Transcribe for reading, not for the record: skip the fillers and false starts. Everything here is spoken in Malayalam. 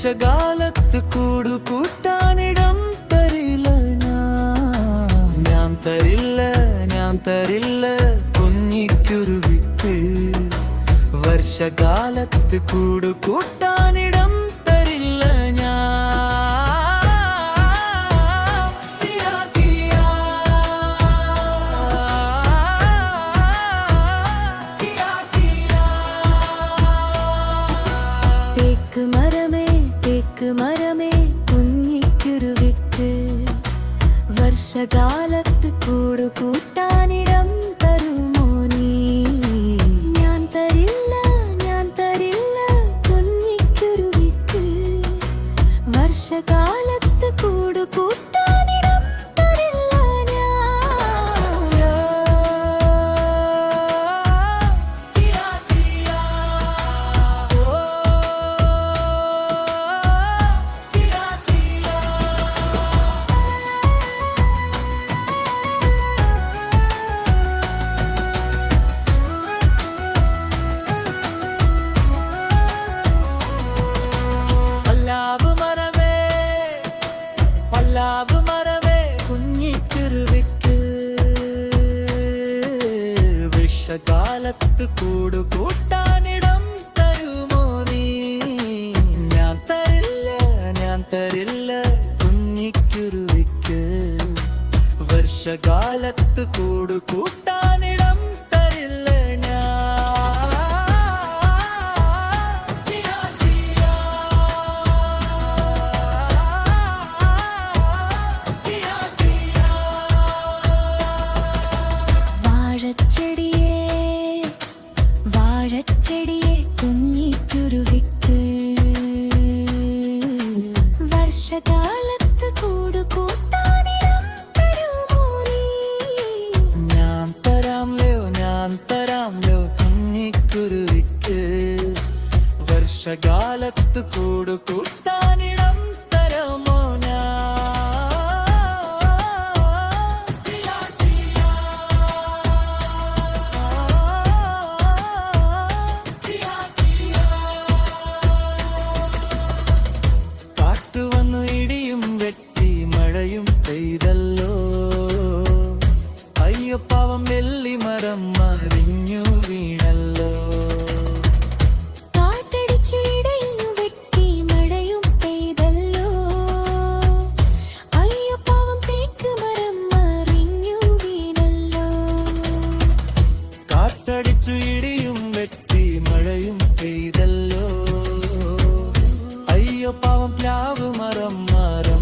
വർഷകാലത്ത് കൂടു കൂട്ടാനിടം തരില്ല ഞാൻ തരില്ല ഞാൻ തരില്ല കുഞ്ഞിക്കുരുവിക്ക് വർഷകാലത്ത് കൂടു കൂട്ടാനിടം തരില്ല ഞാൻ തേക്ക് മരമേ കുഞ്ഞിക്കുരുവിക്ക് വർഷകാലത്ത് കൂടു കൂട്ടാനിടം തരുമോ നീ ഞാൻ തരില്ല കുഞ്ഞിക്കുരുവിക്ക് വർഷകാലത്ത് കൂടു കൂട്ടാനിടം തരില്ല പല്ലാവ് മരമേ കുഞ്ഞിക്കുരുവിക്ക് വർഷകാലത്ത് കൂടു കൂട്ടാനിടം തരുമോ നീ ഞാൻ തരില്ല കുഞ്ഞിക്കുരുവിക്ക് വർഷകാലത്ത് കൂടു കൂട്ടാനിടം തരില്ല വാഴച്ചെടിയെ കുഞ്ഞിക്കുരുവിക്ക് വർഷകാലത്ത് കൂടു കൂട്ടാനിടം തരുമോ നീ ഞാൻ തരാംലോ കുഞ്ഞിക്കുരുവിക്ക് വർഷകാലത്ത് കൂടു കൂട്ടാനിടം തരുമോ കാറ്റുവന്നു ഇടിയും വെട്ടി മഴയും പെയ്തല്ലോ അയ്യോ പാവം വെള്ളിമരം മറിഞ്ഞു വീണല്ലോ കാറ്റടിച്ചു ഇടിഞ്ഞു വെട്ടി മഴയും പെയ്തല്ലോ അയ്യോ പാവം തേക്ക് മരം മറിഞ്ഞു വീണല്ലോ കാറ്റടിച്ചു ഇടിയും വെട്ടി മഴയും പെയ്തല്ലോ അയ്യോ പാവം പ്ലാവ് മരം